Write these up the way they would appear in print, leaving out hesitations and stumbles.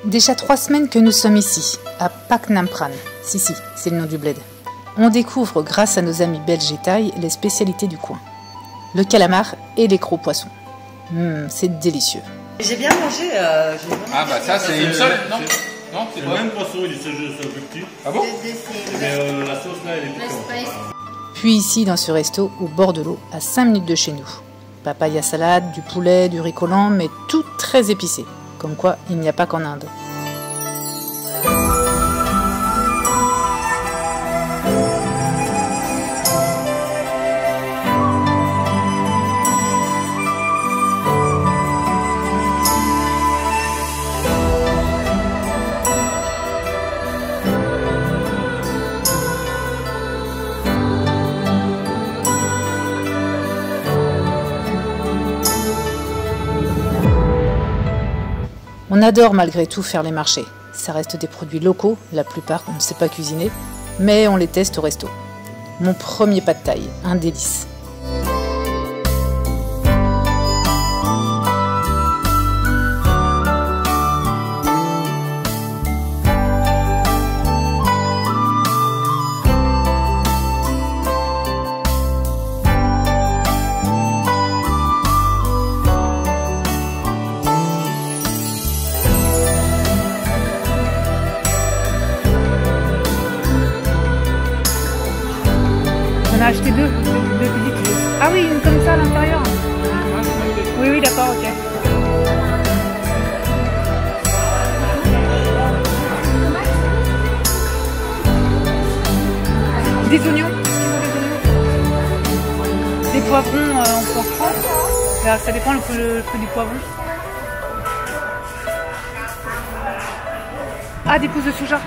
Déjà 3 semaines que nous sommes ici, à Pak Nam Pran. Si, c'est le nom du bled. On découvre, grâce à nos amis belges et thaïs, les spécialités du coin. Le calamar et les gros poissons. C'est délicieux. J'ai bien mangé. Ah bah ça c'est une seule, non? Non, c'est le même poisson, il est un peu petit. Ah bon? Mais la sauce là, elle est piquante. Puis ici, dans ce resto, au bord de l'eau, à 5 minutes de chez nous. Papaya salade, du poulet, du riz collant, mais tout très épicé. Comme quoi, il n'y a pas qu'en Inde. On adore malgré tout faire les marchés. Ça reste des produits locaux, la plupart on ne sait pas cuisiner, mais on les teste au resto. Mon premier pad thaï, un délice. On a acheté deux petites. Ah oui, une comme ça à l'intérieur. Oui, d'accord, ok. Des oignons. Des poivrons, on peut en prendre. Ça dépend le prix du poivron. Ah, des pousses de soja.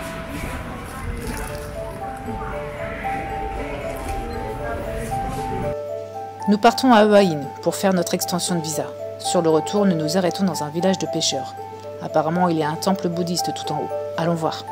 Nous partons à Hua Hin pour faire notre extension de visa. Sur le retour, nous nous arrêtons dans un village de pêcheurs. Apparemment, il y a un temple bouddhiste tout en haut. Allons voir.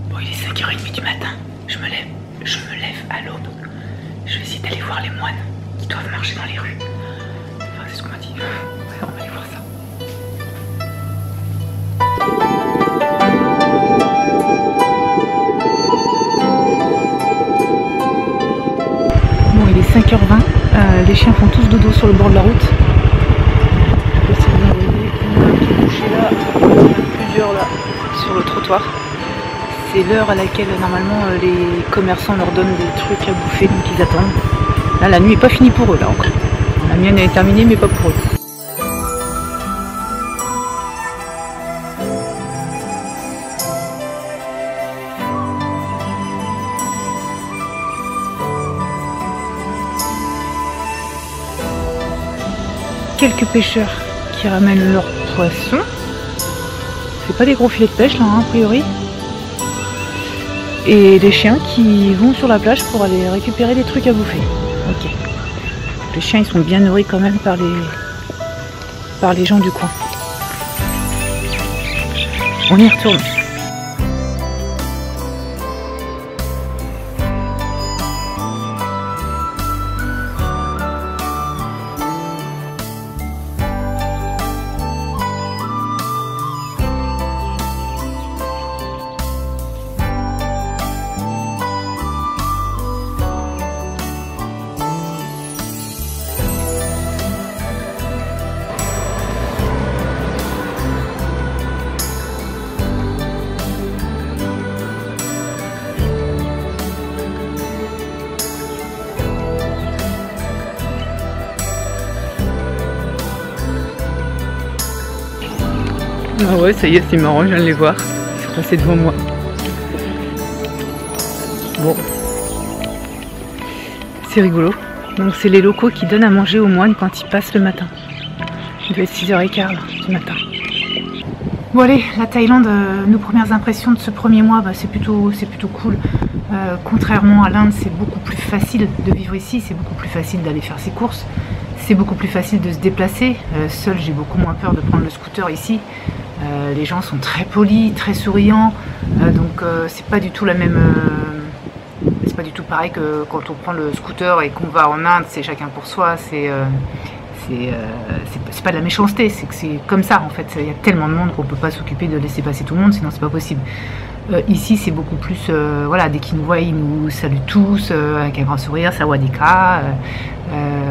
Bon, il est 5h30 du matin. Je me lève à l'aube. Je vais essayer d'aller voir les moines qui doivent marcher dans les rues. Enfin, c'est ce qu'on m'a dit. Ouais, on va aller voir ça. Bon, il est 5h20. Les chiens font tous dodo sur le bord de la route. Je sais pas si vous en voyez. Il y en a un qui est couché là. Il y en a plusieurs là sur le trottoir. C'est l'heure à laquelle normalement les commerçants leur donnent des trucs à bouffer, donc ils attendent. Là, la nuit n'est pas finie pour eux là encore. La mienne est terminée mais pas pour eux. quelques pêcheurs qui ramènent leurs poissons. C'est pas des gros filets de pêche là, hein, a priori. Et des chiens qui vont sur la plage pour aller récupérer des trucs à bouffer. Ok. Les chiens ils sont bien nourris quand même par les gens du coin. On y retourne. Ah ouais, ça y est, c'est marrant, je viens de les voir. Ils sont passés devant moi. Bon. C'est rigolo. Donc c'est les locaux qui donnent à manger aux moines quand ils passent le matin. Il doit être 6h15 là, du matin. Bon allez, la Thaïlande, nos premières impressions de ce premier mois, bah, c'est plutôt cool. Contrairement à l'Inde, c'est beaucoup plus facile de vivre ici, c'est beaucoup plus facile d'aller faire ses courses. C'est beaucoup plus facile de se déplacer. Seul, j'ai beaucoup moins peur de prendre le scooter ici. Les gens sont très polis, très souriants, donc c'est pas du tout la même. C'est pas du tout pareil que quand on prend le scooter et qu'on va en Inde, c'est chacun pour soi. C'est pas de la méchanceté, c'est que c'est comme ça en fait. Il y a tellement de monde qu'on peut pas s'occuper de laisser passer tout le monde, sinon c'est pas possible. Ici c'est beaucoup plus, voilà, dès qu'ils nous voient, ils nous saluent tous avec un grand sourire, sawadika,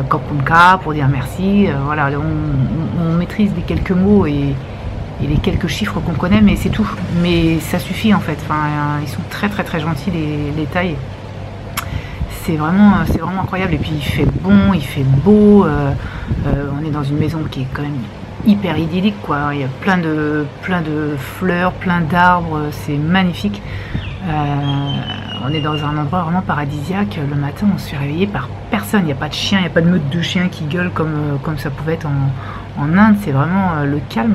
kopunka pour dire merci. Voilà, on maîtrise les quelques mots et les quelques chiffres qu'on connaît, mais c'est tout. Mais ça suffit en fait. Enfin, ils sont très très très gentils les Thaïs. C'est vraiment incroyable. Et puis il fait bon, il fait beau. On est dans une maison qui est quand même hyper idyllique, quoi. Il y a plein de fleurs, plein d'arbres. C'est magnifique. On est dans un endroit vraiment paradisiaque. Le matin, on se fait réveiller par personne. Il n'y a pas de chiens, il n'y a pas de meute de chiens qui gueulent comme ça pouvait être en Inde. C'est vraiment le calme.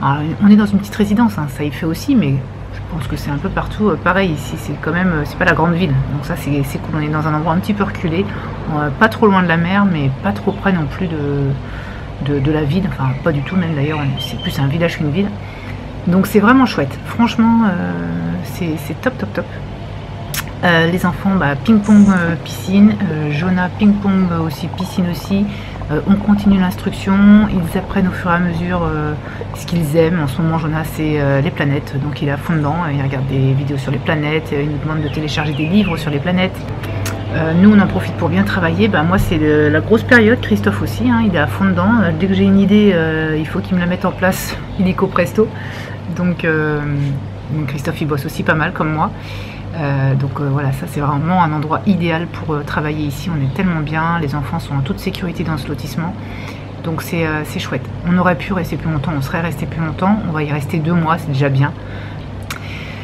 Alors, on est dans une petite résidence, hein, ça y fait aussi, mais je pense que c'est un peu partout pareil ici. C'est quand même, c'est pas la grande ville, donc ça c'est cool. On est dans un endroit un petit peu reculé, pas trop loin de la mer, mais pas trop près non plus de la ville. Enfin, pas du tout même d'ailleurs. C'est plus un village qu'une ville. Donc c'est vraiment chouette. Franchement, c'est top. Les enfants, bah, ping-pong, piscine. Jonah, ping-pong aussi, piscine aussi. On continue l'instruction, ils apprennent au fur et à mesure ce qu'ils aiment. En ce moment, Jonah, c'est les planètes, donc il est à fond dedans, il regarde des vidéos sur les planètes, il nous demande de télécharger des livres sur les planètes. Nous, on en profite pour bien travailler. Ben, moi, c'est la grosse période, Christophe aussi, hein, il est à fond dedans. Dès que j'ai une idée, il faut qu'il me la mette en place, illico presto. Donc Christophe, il bosse aussi pas mal, comme moi. Voilà, ça c'est vraiment un endroit idéal pour travailler ici. On est tellement bien, les enfants sont en toute sécurité dans ce lotissement, donc c'est chouette. On aurait pu rester plus longtemps, on serait resté plus longtemps, on va y rester 2 mois, c'est déjà bien.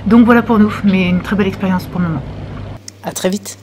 Donc voilà pour nous, mais une très belle expérience pour le moment. À très vite.